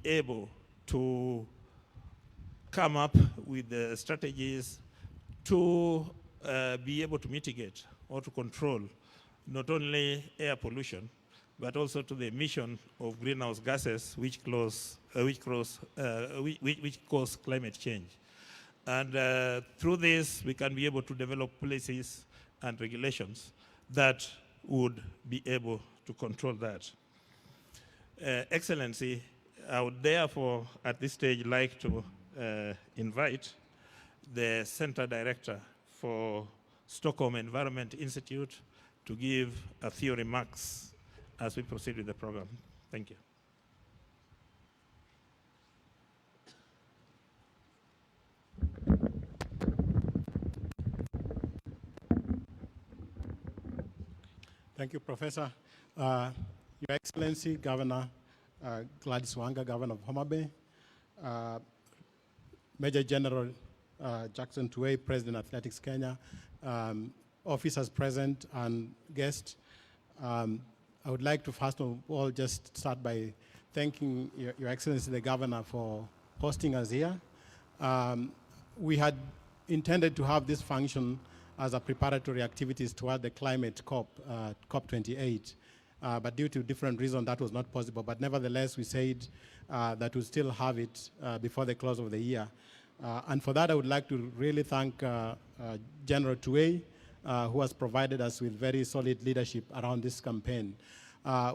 able to come up with the strategies to be able to mitigate or to control not only air pollution, but also to the emission of greenhouse gases which cause climate change. And through this, we can be able to develop policies and regulations that would be able to control that. Excellency, I would therefore at this stage like to invite the Center Director for Stockholm Environment Institute to give a few remarks as we proceed with the program. Thank you. Thank you, Professor. Your Excellency, Governor Gladys Wanga, Governor of Homa Bay, Major General Jackson Tuwei, President Athletics Kenya, officers present and guests. I would like to first of all just start by thanking Your Excellency the Governor for hosting us here. We had intended to have this function as a preparatory activities toward the climate COP, COP28. But due to different reasons, that was not possible. But nevertheless, we said that we'll still have it before the close of the year. And for that, I would like to really thank General Tuwei, who has provided us with very solid leadership around this campaign.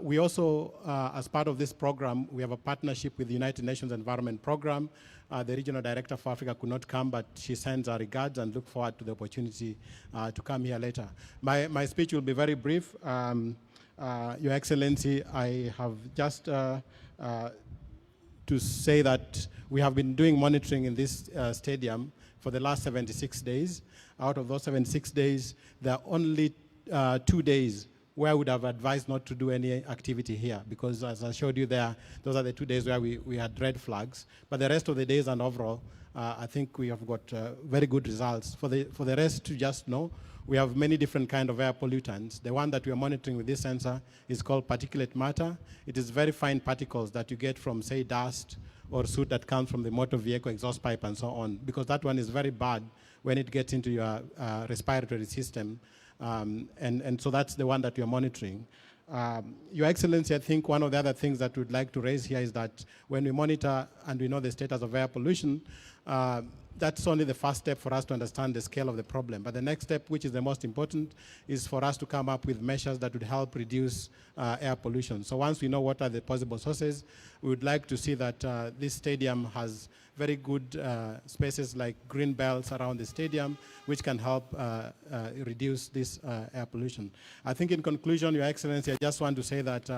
We also, as part of this program, we have a partnership with the United Nations Environment Program. The Regional Director for Africa could not come, but she sends her regards and look forward to the opportunity to come here later. My speech will be very brief. Your Excellency, I have just to say that we have been doing monitoring in this stadium for the last 76 days. Out of those 76 days, there are only 2 days where I would have advised not to do any activity here, because as I showed you there, those are the 2 days where we had red flags. But the rest of the days and overall, I think we have got very good results. For the rest to just know, we have many different kind of air pollutants. The one that we are monitoring with this sensor is called particulate matter. It is very fine particles that you get from, say, dust or soot that comes from the motor vehicle exhaust pipe and so on, because that one is very bad when it gets into your respiratory system. And so that's the one that we are monitoring. Your Excellency, I think one of the other things that we'd like to raise here is that when we monitor and we know the status of air pollution, that's only the first step for us to understand the scale of the problem. But the next step, which is the most important, is for us to come up with measures that would help reduce air pollution. So once we know what are the possible sources, we would like to see that this stadium has very good spaces like green belts around the stadium, which can help reduce this air pollution. I think in conclusion, Your Excellency, I just want to say that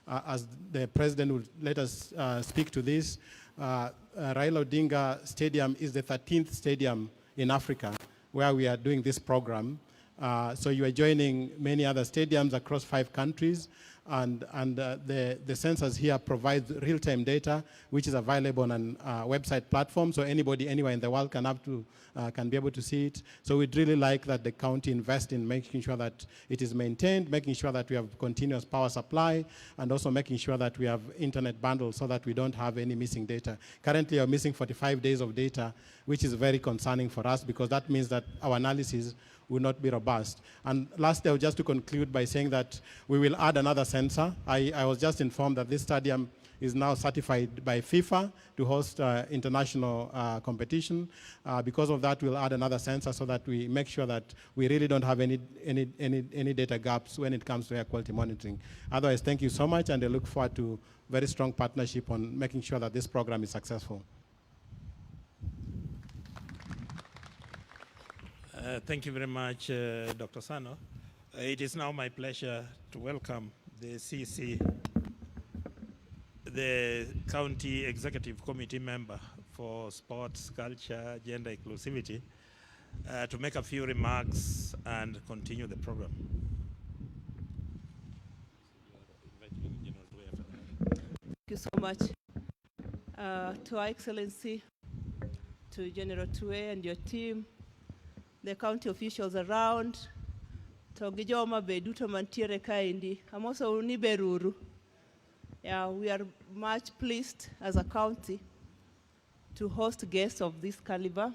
as the President will let us speak to this, Raila Odinga Stadium is the 13th stadium in Africa where we are doing this program. So you are joining many other stadiums across 5 countries, and the sensors here provide real-time data, which is available on a website platform, so anybody anywhere in the world can be able to see it. So we'd really like that the county invest in making sure that it is maintained, making sure that we have continuous power supply, and also making sure that we have internet bundles so that we don't have any missing data. Currently, we're missing 45 days of data, which is very concerning for us, because that means that our analysis will not be robust. And lastly, just to conclude by saying that we will add another sensor. I was just informed that this stadium is now certified by FIFA to host international competition. Because of that, we'll add another sensor so that we make sure that we really don't have any data gaps when it comes to air quality monitoring. Otherwise, thank you so much, and I look forward to very strong partnership on making sure that this program is successful. Thank you very much, Dr. Sano. It is now my pleasure to welcome the CC, the County Executive Committee member for Sports, Culture, Gender Inclusivity, to make a few remarks and continue the program. Thank you so much. To Our Excellency, to General Tuwei and your team, the county officials around, to Gijoma Beduto Mantiere Kaindi, I'm also Uniberuru. Yeah, we are much pleased as a county to host guests of this caliber.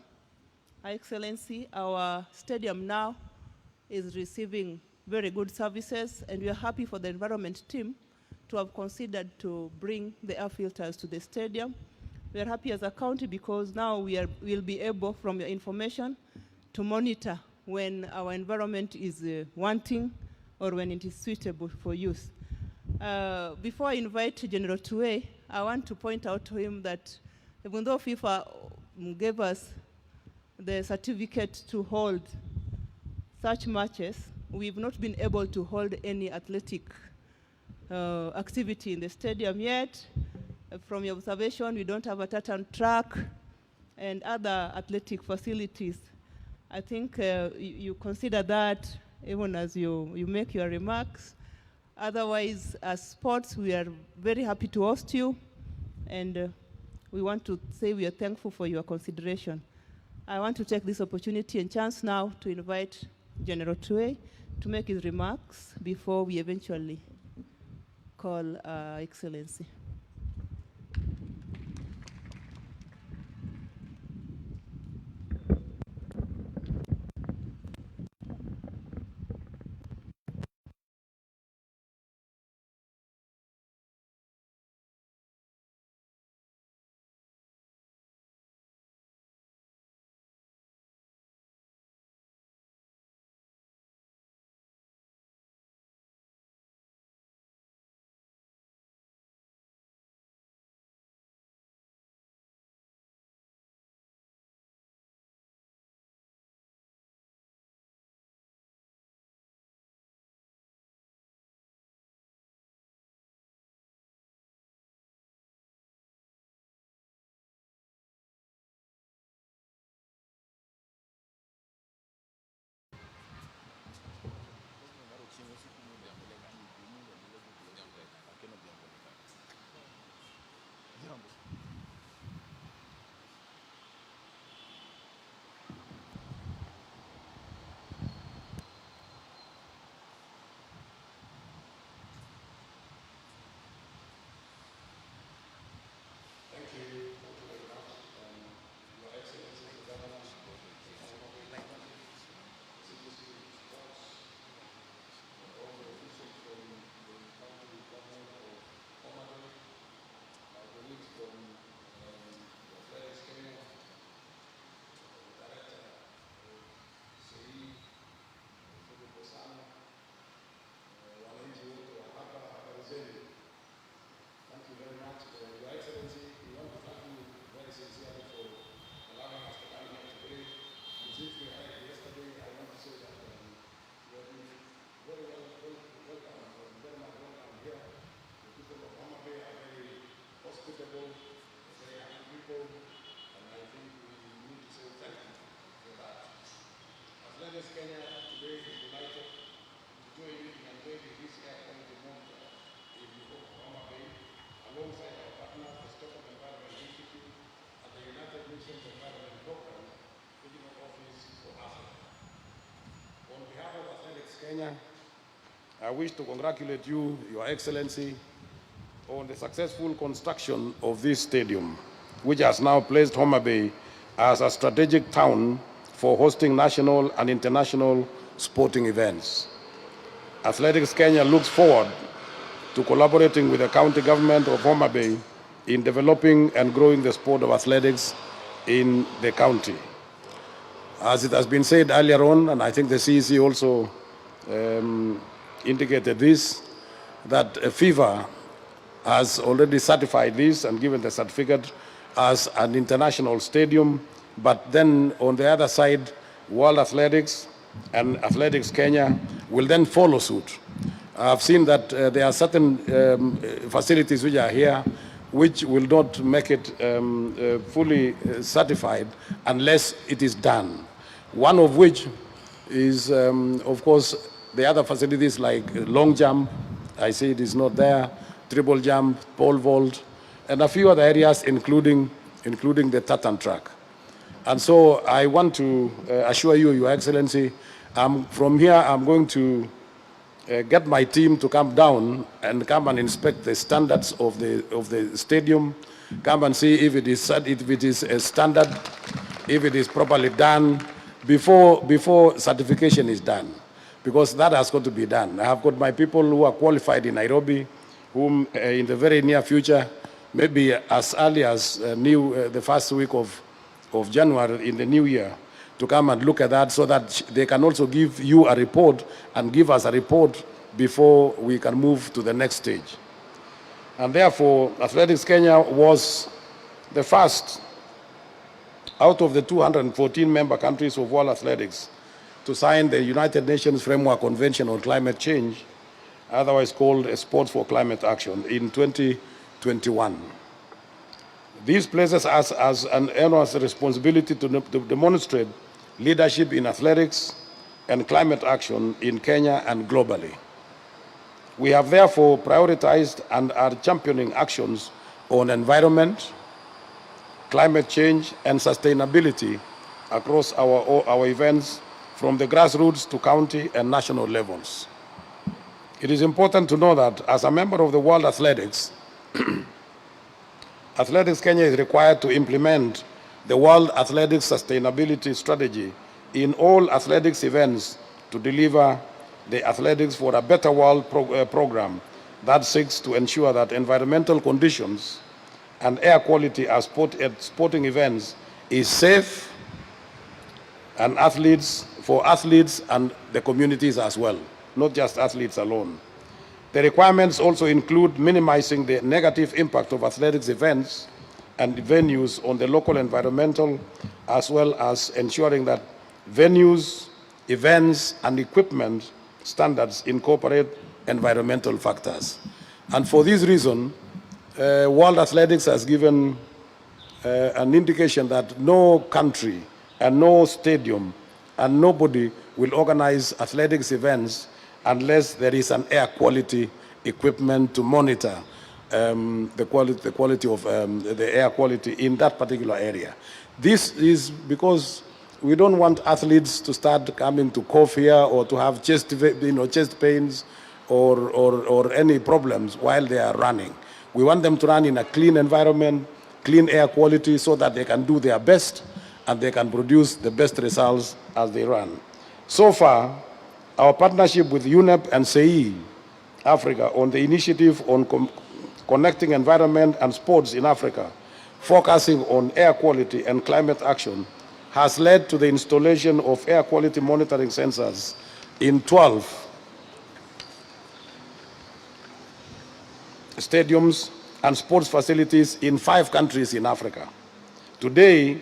Her Excellency, our stadium now is receiving very good services, and we are happy for the environment team to have considered to bring the air filters to the stadium. We are happy as a county because now we'll be able, from your information, to monitor when our environment is wanting or when it is suitable for use. Before I invite General Tuwe, I want to point out to him that even though FIFA gave us the certificate to hold such matches, we've not been able to hold any athletic activity in the stadium yet. From your observation, we don't have a tartan track and other athletic facilities. I think you consider that even as you make your remarks. Otherwise, as sports, we are very happy to host you, and we want to say we are thankful for your consideration. I want to take this opportunity and chance now to invite General Tuwe to make his remarks before we eventually call Excellency. Kenya, I wish to congratulate you, Your Excellency, on the successful construction of this stadium, which has now placed Homa Bay as a strategic town for hosting national and international sporting events. Athletics Kenya looks forward to collaborating with the county government of Homa Bay in developing and growing the sport of athletics in the county. As it has been said earlier on, and I think the CEC also indicated this, that FIFA has already certified this and given the certificate as an international stadium, but then on the other side, World Athletics and Athletics Kenya will then follow suit. I've seen that there are certain facilities which are here which will not make it fully certified unless it is done. One of which is, of course, the other facilities like long jump, I see it is not there, triple jump, pole vault, and a few other areas, including the tartan track. And so I want to assure you, Your Excellency, from here I'm going to get my team to come down and come and inspect the standards of the stadium, come and see if it is a standard, if it is properly done before certification is done, because that has got to be done. I have got my people who are qualified in Nairobi, whom in the very near future, maybe as early as the first week of January in the new year, to come and look at that so that they can also give you a report and give us a report before we can move to the next stage. And therefore, Athletics Kenya was the first out of the 214 member countries of World Athletics to sign the United Nations Framework Convention on Climate Change, otherwise called Sports for Climate Action, in 2021. This places us as an enormous responsibility to demonstrate leadership in athletics and climate action in Kenya and globally. We have therefore prioritized and are championing actions on environment, climate change, and sustainability across our events from the grassroots to county and national levels. It is important to know that as a member of the World Athletics, Athletics Kenya is required to implement the World Athletics Sustainability Strategy in all athletics events to deliver the Athletics for a Better World program that seeks to ensure that environmental conditions and air quality at sporting events is safe and for athletes and the communities as well, not just athletes alone. The requirements also include minimizing the negative impact of athletics events and venues on the local environmental, as well as ensuring that venues, events, and equipment standards incorporate environmental factors. And for this reason, World Athletics has given an indication that no country and no stadium and nobody will organize athletics events unless there is an air quality equipment to monitor the quality of the air quality in that particular area. This is because we don't want athletes to start coming to cough here or to have chest pains or any problems while they are running. We want them to run in a clean environment, clean air quality, so that they can do their best and they can produce the best results as they run. So far, our partnership with UNEP and SEI Africa on the initiative on connecting environment and sports in Africa, focusing on air quality and climate action, has led to the installation of air quality monitoring sensors in 12 stadiums and sports facilities in 5 countries in Africa. Today,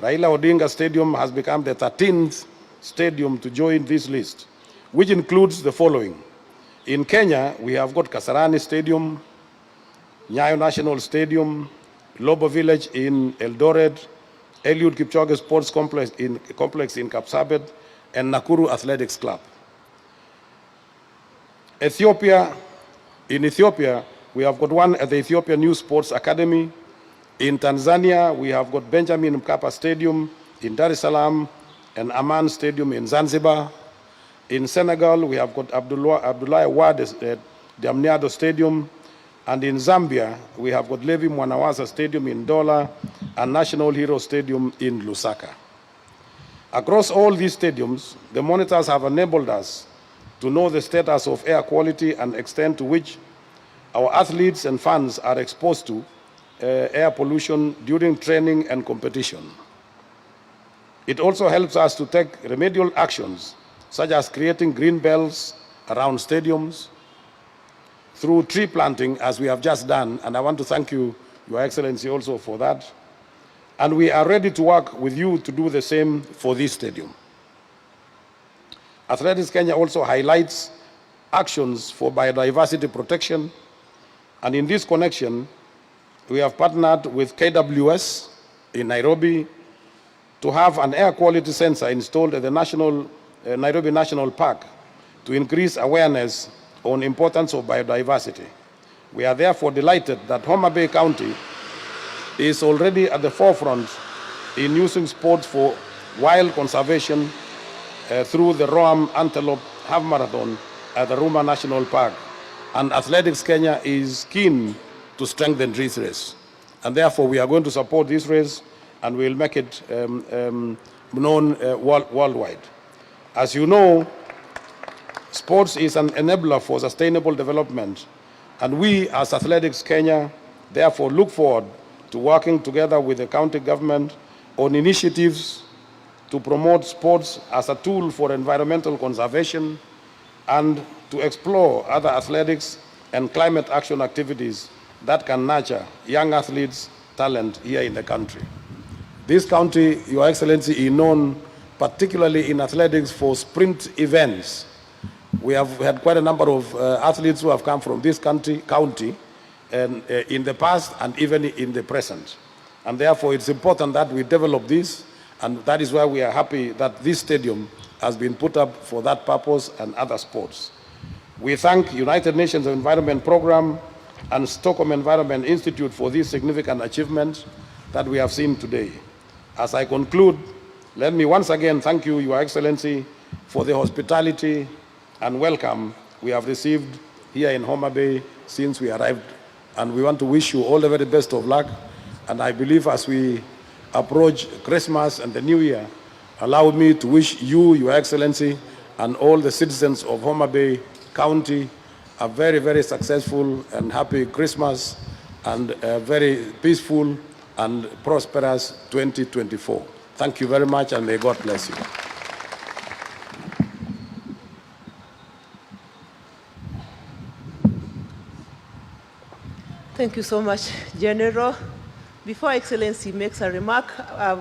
Raila Odinga Stadium has become the 13th stadium to join this list, which includes the following. In Kenya, we have got Kasarani Stadium, Nyayo National Stadium, Lobo Village in Eldoret, Eliud Kipchoge Sports Complex in Kapsabet, and Nakuru Athletics Club. In Ethiopia, we have got one at the Ethiopian New Sports Academy. In Tanzania, we have got Benjamin Mkapa Stadium in Dar es Salaam and Aman Stadium in Zanzibar. In Senegal, we have got Abdoulaye Wade Diamniadio Stadium. And in Zambia, we have got Levi Mwanawasa Stadium in Dola and National Hero Stadium in Lusaka. Across all these stadiums, the monitors have enabled us to know the status of air quality and extent to which our athletes and fans are exposed to air pollution during training and competition. It also helps us to take remedial actions, such as creating green belts around stadiums, through tree planting, as we have just done, and I want to thank you, Your Excellency, also for that. And we are ready to work with you to do the same for this stadium. Athletics Kenya also highlights actions for biodiversity protection, and in this connection, we have partnered with KWS in Nairobi to have an air quality sensor installed at the Nairobi National Park to increase awareness on the importance of biodiversity. We are therefore delighted that Homa Bay County is already at the forefront in using sports for wild conservation through the Roam Antelope Half Marathon at the Ruma National Park. And Athletics Kenya is keen to strengthen this race. And therefore, we are going to support this race and we'll make it known worldwide. As you know, sports is an enabler for sustainable development. And we, as Athletics Kenya, therefore look forward to working together with the county government on initiatives to promote sports as a tool for environmental conservation and to explore other athletics and climate action activities that can nurture young athletes' talent here in the country. This county, Your Excellency, is known particularly in athletics for sprint events. We have had quite a number of athletes who have come from this county and, in the past and even in the present. And therefore, it's important that we develop this, and that is why we are happy that this stadium has been put up for that purpose and other sports. We thank United Nations Environment Programme and Stockholm Environment Institute for these significant achievements that we have seen today. As I conclude, let me once again thank you, Your Excellency, for the hospitality and welcome we have received here in Homa Bay since we arrived. And we want to wish you all the very best of luck. And I believe as we approach Christmas and the New Year, allow me to wish you, Your Excellency, and all the citizens of Homa Bay County a very, very successful and happy Christmas and a very peaceful and prosperous 2024. Thank you very much, and may God bless you. Thank you so much, General. Before Excellency makes a remark,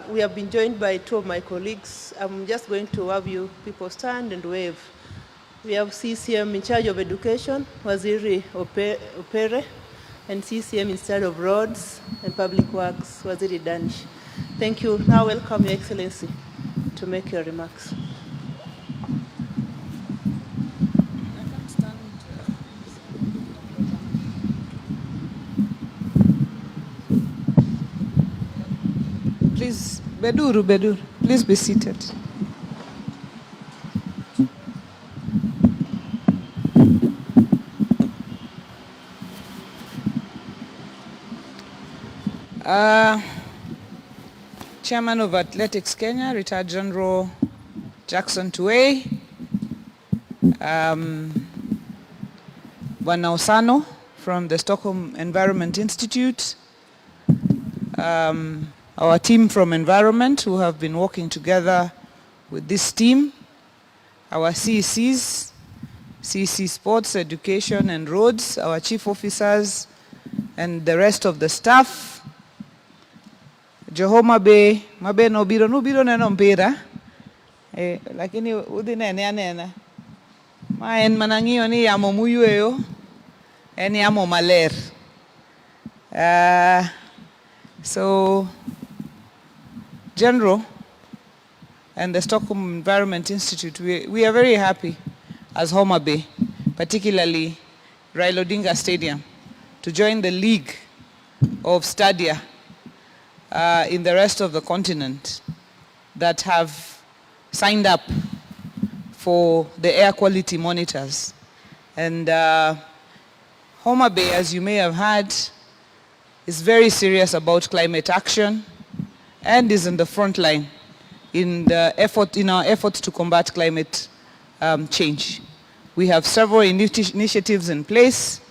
we have been joined by two of my colleagues. I'm just going to have you people stand and wave. We have CCM in charge of education, Waziri Opere, and CCM in charge of roads and public works, Waziri Danish. Thank you. Now welcome Your Excellency to make your remarks. Please, Beduru, please be seated. Chairman of Athletics Kenya, retired General Jackson Tuwei, Wanga Osano from the Stockholm Environment Institute, our team from Environment who have been working together with this team, our CECs, CEC Sports, Education and Roads, our chief officers, and the rest of the staff. Homa Bay, mabe no biro neno mpira, lakini udi nena. Ma en manang'iyo ni yamo muyueyo, en yamo maler. So, General and the Stockholm Environment Institute, we are very happy as Homa Bay, particularly Raila Odinga Stadium, to join the League of Stadia in the rest of the continent that have signed up for the air quality monitors. And Homa Bay, as you may have heard, is very serious about climate action and is in the front line in our efforts to combat climate change. We have several initiatives in place,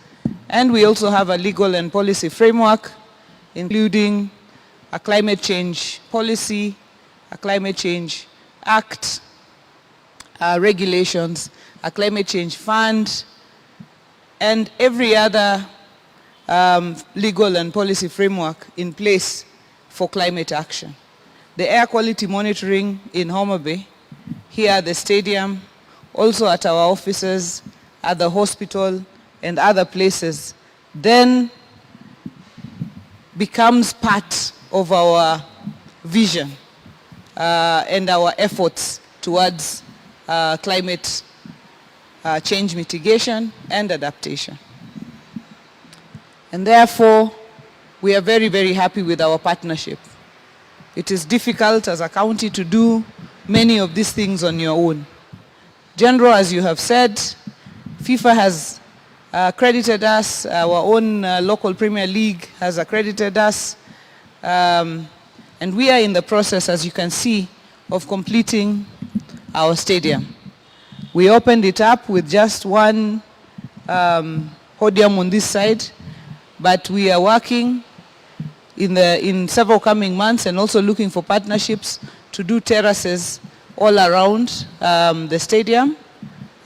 and we also have a legal and policy framework, including a climate change policy, a climate change act, regulations, a climate change fund, and every other legal and policy framework in place for climate action. The air quality monitoring in Homa Bay, here at the stadium, also at our offices, at the hospital, and other places, then becomes part of our vision and our efforts towards climate change mitigation and adaptation. And therefore, we are very, very happy with our partnership. It is difficult as a county to do many of these things on your own. General, as you have said, FIFA has accredited us, our own local Premier League has accredited us, and we are in the process, as you can see, of completing our stadium. We opened it up with just one podium on this side, but we are working in several coming months and also looking for partnerships to do terraces all around the stadium,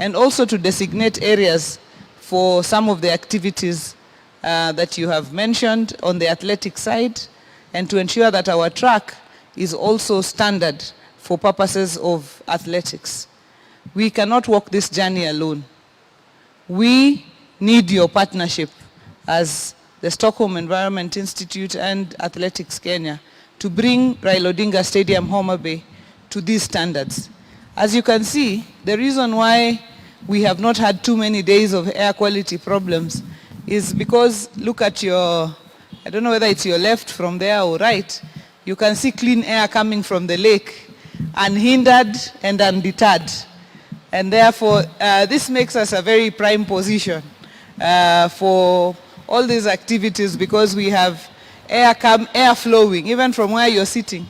and also to designate areas for some of the activities that you have mentioned on the athletic side, and to ensure that our track is also standard for purposes of athletics. We cannot walk this journey alone. We need your partnership as the Stockholm Environment Institute and Athletics Kenya to bring Raila Odinga Stadium, Homa Bay, to these standards. As you can see, the reason why we have not had too many days of air quality problems is because, look at your, I don't know whether it's your left from there or right, you can see clean air coming from the lake, unhindered and undeterred. And therefore, this makes us a very prime position for all these activities, because we have air flowing, even from where you're sitting.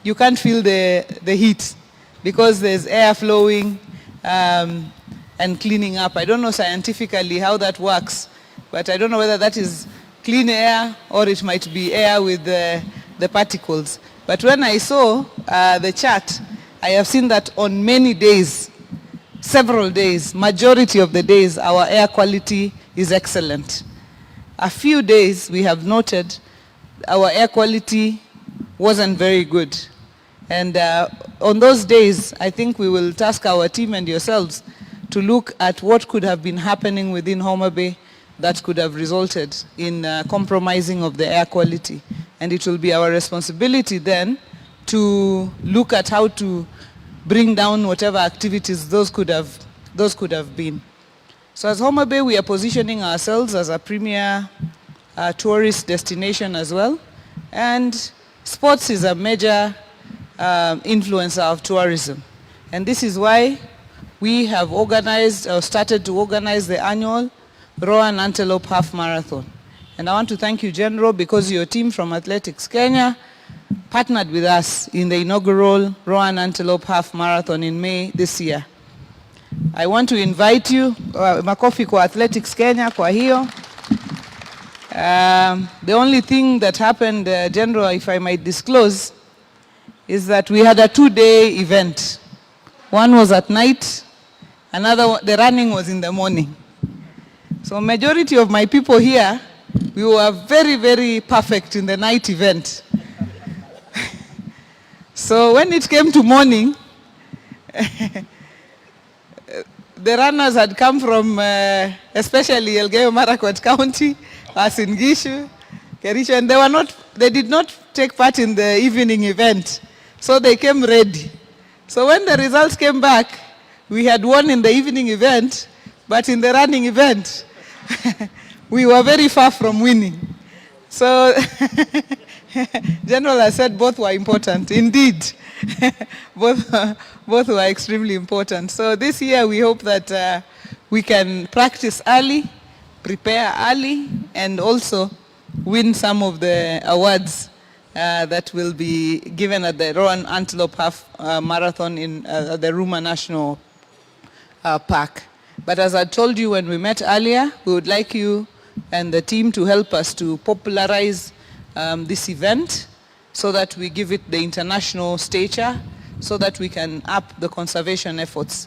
You can't feel the heat because there's air flowing and cleaning up. I don't know scientifically how that works, but I don't know whether that is clean air or it might be air with the particles. But when I saw the chart, I have seen that on many days, several days, majority of the days, our air quality is excellent. A few days we have noted our air quality wasn't very good. And on those days, I think we will task our team and yourselves to look at what could have been happening within Homa Bay that could have resulted in compromising of the air quality. And it will be our responsibility then to look at how to bring down whatever activities those could have been. So as Homa Bay, we are positioning ourselves as a premier tourist destination as well. And sports is a major influencer of tourism. And this is why we have organized or started to organize the annual Rowan Antelope Half Marathon. And I want to thank you, General, because your team from Athletics Kenya partnered with us in the inaugural Rowan Antelope Half Marathon in May this year. I want to invite you, makofi kwa Athletics Kenya kwa hiyo. The only thing that happened, General, if I might disclose, is that we had a 2-day event. One was at night, the running was in the morning. So majority of my people here, we were very, very perfect in the night event. So when it came to morning, the runners had come from, especially Elgeyo Marakwet County, Uasin Gishu, Kericho, and they did not take part in the evening event. So they came ready. So when the results came back, we had won in the evening event, but in the running event, we were very far from winning. So General has said both were important. Indeed, both were extremely important. So this year we hope that we can practice early, prepare early, and also win some of the awards that will be given at the Rowan Antelope Half Marathon in the Ruma National Park. But as I told you when we met earlier, we would like you and the team to help us to popularize this event so that we give it the international stature, so that we can up the conservation efforts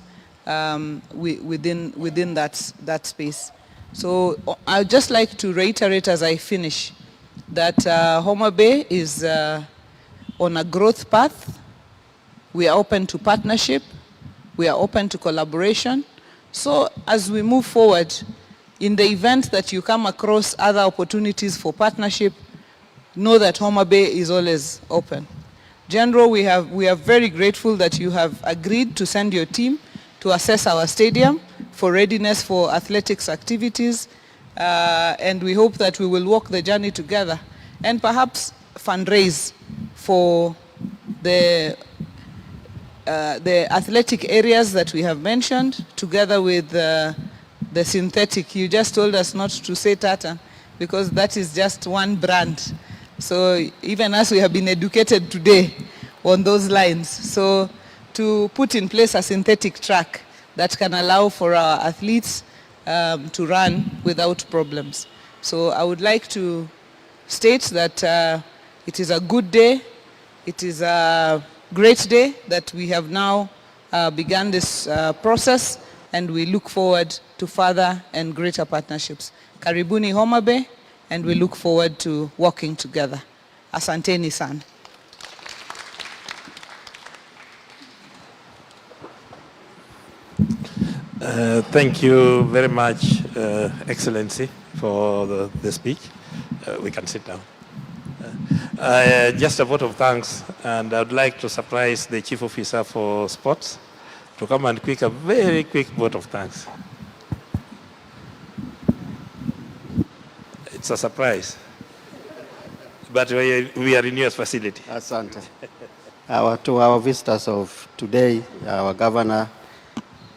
within that space. So I'd just like to reiterate as I finish that Homa Bay is on a growth path. We are open to partnership. We are open to collaboration. So as we move forward, in the event that you come across other opportunities for partnership, know that Homa Bay is always open. General, we are very grateful that you have agreed to send your team to assess our stadium for readiness for athletics activities, and we hope that we will walk the journey together and perhaps fundraise for the athletic areas that we have mentioned, together with the the synthetic. You just told us not to say tartan because that is just one brand. So even as we have been educated today on those lines. So to put in place a synthetic track that can allow for our athletes to run without problems. So I would like to state that it is a good day. It is a great day that we have now begun this process, and we look forward to further and greater partnerships. Karibuni Homa Bay, and we look forward to working together. Asanteni sana. Thank you very much, Excellency, for the speech. We can sit down. Just a vote of thanks, and I would like to surprise the Chief Officer for Sports to come and quick a very quick vote of thanks. It's a surprise, but we are in your facility. Asante. To our visitors of today, our governor,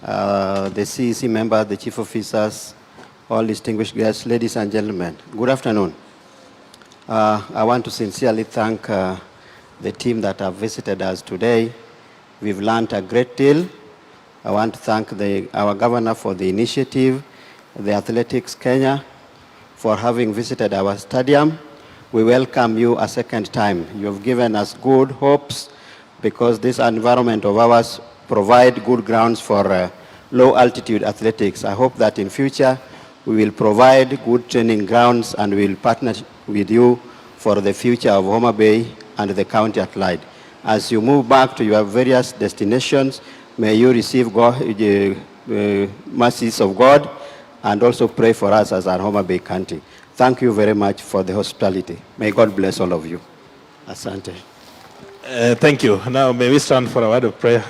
the CEC members, the chief officers, all distinguished guests, ladies and gentlemen, good afternoon. I want to sincerely thank the team that have visited us today. We've learned a great deal. I want to thank our governor for the initiative, the Athletics Kenya for having visited our stadium. We welcome you a second time. You've given us good hopes because this environment of ours provide good grounds for low altitude athletics. I hope that in future we will provide good training grounds and we will partner with you for the future of Homa Bay and the county at large. As you move back to your various destinations, may you receive mercies of God and also pray for us as our Homa Bay county. Thank you very much for the hospitality. May God bless all of you. Asante. Thank you. Now may we stand for a word of prayer.